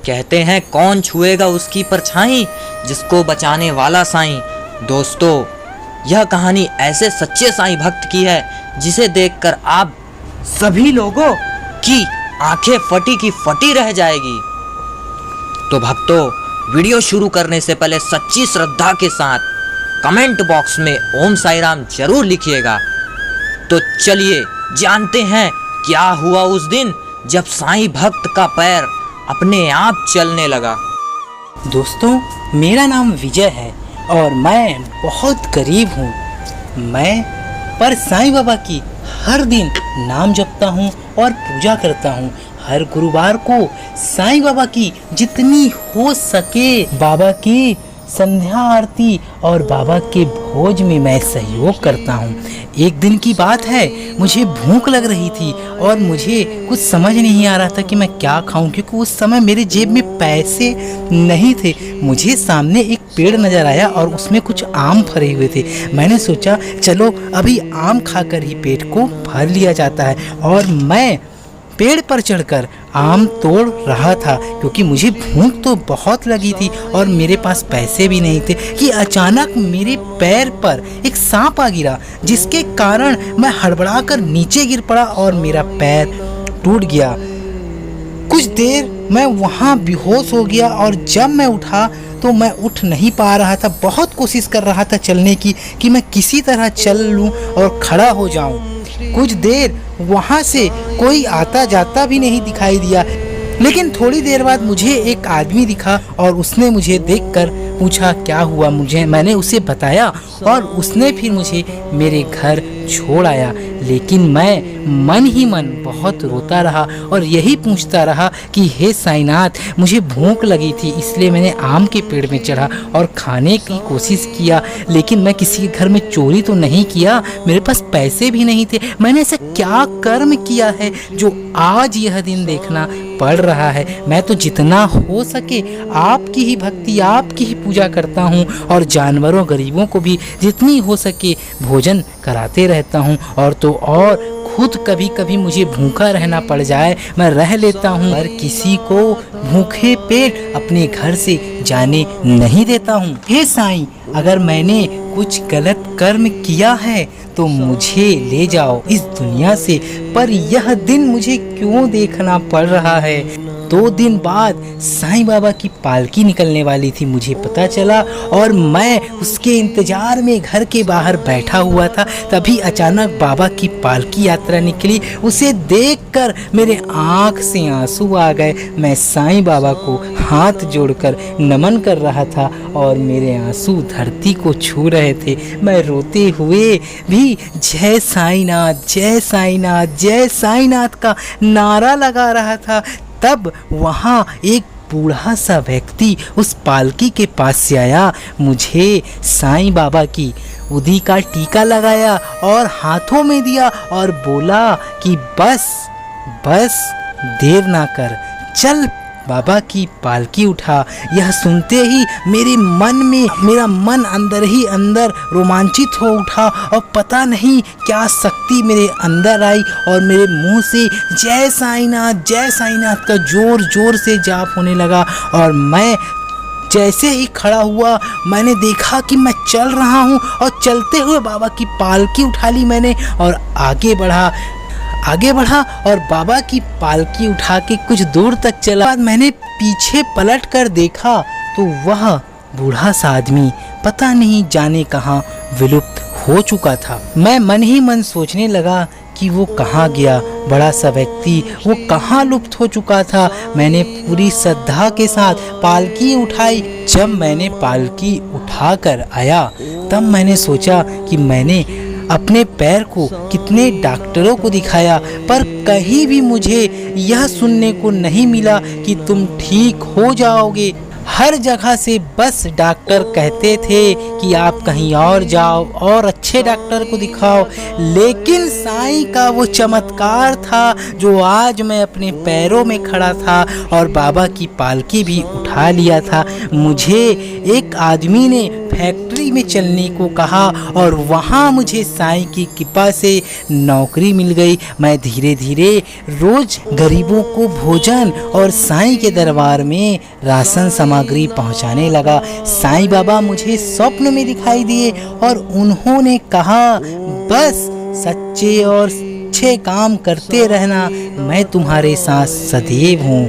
कहते हैं कौन छुएगा उसकी परछाई, जिसको बचाने वाला साईं। दोस्तों, यह कहानी ऐसे सच्चे साईं भक्त की है जिसे देखकर आप सभी लोगों की आंखें फटी की फटी रह जाएगी। तो भक्तों, वीडियो शुरू करने से पहले सच्ची श्रद्धा के साथ कमेंट बॉक्स में ओम साई राम जरूर लिखिएगा। तो चलिए जानते हैं क्या हुआ उस दिन जब साईं भक्त का पैर अपने आप चलने लगा। दोस्तों, मेरा नाम विजय है और मैं बहुत गरीब हूँ। मैं पर साईं बाबा की हर दिन नाम जपता हूँ और पूजा करता हूँ। हर गुरुवार को साईं बाबा की जितनी हो सके बाबा की संध्या आरती और बाबा के भोज में मैं सहयोग करता हूँ। एक दिन की बात है, मुझे भूख लग रही थी और मुझे कुछ समझ नहीं आ रहा था कि मैं क्या खाऊं, क्योंकि उस समय मेरे जेब में पैसे नहीं थे। मुझे सामने एक पेड़ नज़र आया और उसमें कुछ आम फरे हुए थे। मैंने सोचा चलो अभी आम खाकर ही पेट को भर लिया जाता है, और मैं पेड़ पर चढ़कर आम तोड़ रहा था क्योंकि मुझे भूख तो बहुत लगी थी और मेरे पास पैसे भी नहीं थे कि अचानक मेरे पैर पर एक सांप आ गिरा, जिसके कारण मैं हड़बड़ाकर नीचे गिर पड़ा और मेरा पैर टूट गया। कुछ देर मैं वहाँ बेहोश हो गया और जब मैं उठा तो मैं उठ नहीं पा रहा था। बहुत कोशिश कर रहा था चलने की कि मैं किसी तरह चल लूँ और खड़ा हो जाऊँ। कुछ देर वहाँ से कोई आता जाता भी नहीं दिखाई दिया, लेकिन थोड़ी देर बाद मुझे एक आदमी दिखा और उसने मुझे देखकर पूछा क्या हुआ मुझे। मैंने उसे बताया और उसने फिर मुझे मेरे घर छोड़ आया। लेकिन मैं मन ही मन बहुत रोता रहा और यही पूछता रहा कि हे साईनाथ, मुझे भूख लगी थी इसलिए मैंने आम के पेड़ में चढ़ा और खाने की कोशिश किया, लेकिन मैं किसी के घर में चोरी तो नहीं किया, मेरे पास पैसे भी नहीं थे। मैंने ऐसा क्या कर्म किया है जो आज यह दिन देखना पड़ रहा है। मैं तो जितना हो सके आपकी ही भक्ति, आपकी ही पूजा करता हूँ और जानवरों गरीबों को भी जितनी हो सके भोजन कराते रहता हूँ, और तो और खुद कभी कभी मुझे भूखा रहना पड़ जाए मैं रह लेता हूँ, पर किसी को भूखे पेट अपने घर से जाने नहीं देता हूँ। हे साईं, अगर मैंने कुछ गलत कर्म किया है तो मुझे ले जाओ इस दुनिया से, पर यह दिन मुझे क्यों देखना पड़ रहा है। 2 दिन बाद साईं बाबा की पालकी निकलने वाली थी, मुझे पता चला और मैं उसके इंतजार में घर के बाहर बैठा हुआ था। तभी अचानक बाबा की पालकी यात्रा निकली। उसे देखकर मेरे आँख से आंसू आ गए। मैं साईं बाबा को हाथ जोड़कर नमन कर रहा था और मेरे आंसू धरती को छू रहे थे। मैं रोते हुए भी जय साईनाथ, जय साईनाथ, जय साईनाथ का नारा लगा रहा था। तब वहाँ एक बूढ़ा सा व्यक्ति उस पालकी के पास से आया, मुझे साईं बाबा की उदी का टीका लगाया और हाथों में दिया और बोला कि बस बस देर ना कर, चल बाबा की पालकी उठा। यह सुनते ही मेरा मन अंदर ही अंदर रोमांचित हो उठा और पता नहीं क्या शक्ति मेरे अंदर आई और मेरे मुंह से जय साईनाथ का जोर जोर से जाप होने लगा। और मैं जैसे ही खड़ा हुआ मैंने देखा कि मैं चल रहा हूँ और चलते हुए बाबा की पालकी उठा ली मैंने और आगे बढ़ा और बाबा की पालकी उठा के कुछ दूर तक चला। बाद मैंने पीछे पलट कर देखा तो वह बूढ़ा सा आदमी पता नहीं जाने कहाँ विलुप्त हो चुका था। मैं मन ही मन सोचने लगा कि वो कहाँ गया, बड़ा सा व्यक्ति वो कहाँ लुप्त हो चुका था। मैंने पूरी श्रद्धा के साथ पालकी उठाई। जब मैंने पालकी उठाकर आया तब मैंने सोचा कि मैंने अपने पैर को कितने डॉक्टरों को दिखाया, पर कहीं भी मुझे यह सुनने को नहीं मिला कि तुम ठीक हो जाओगे। हर जगह से बस डॉक्टर कहते थे कि आप कहीं और जाओ और अच्छे डॉक्टर को दिखाओ, लेकिन साईं का वो चमत्कार था जो आज मैं अपने पैरों में खड़ा था और बाबा की पालकी भी उठा लिया था। मुझे एक आदमी ने फैक्ट्री में चलने को कहा और वहाँ मुझे साईं की कृपा से नौकरी मिल गई। मैं धीरे धीरे रोज गरीबों को भोजन और साईं के दरबार में राशन सामग्री पहुँचाने लगा। साईं बाबा मुझे स्वप्न में दिखाई दिए और उन्होंने कहा, बस सच्चे और अच्छे काम करते रहना, मैं तुम्हारे साथ सदैव हूँ।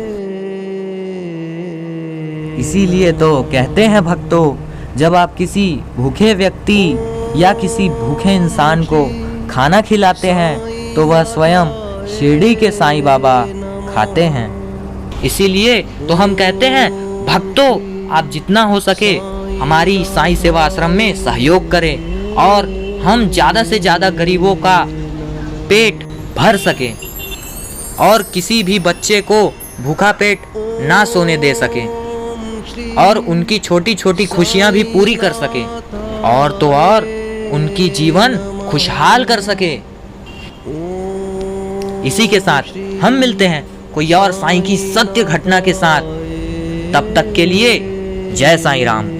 इसीलिए तो कहते हैं भक्तों, जब आप किसी भूखे व्यक्ति या किसी भूखे इंसान को खाना खिलाते हैं तो वह स्वयं शिरडी के साईं बाबा खाते हैं। इसीलिए तो हम कहते हैं भक्तों, आप जितना हो सके हमारी साईं सेवा आश्रम में सहयोग करें और हम ज़्यादा से ज़्यादा गरीबों का पेट भर सकें और किसी भी बच्चे को भूखा पेट ना सोने दे सकें और उनकी छोटी छोटी खुशियां भी पूरी कर सके और तो और उनकी जीवन खुशहाल कर सके। इसी के साथ हम मिलते हैं कोई और साईं की सत्य घटना के साथ। तब तक के लिए जय साईं राम।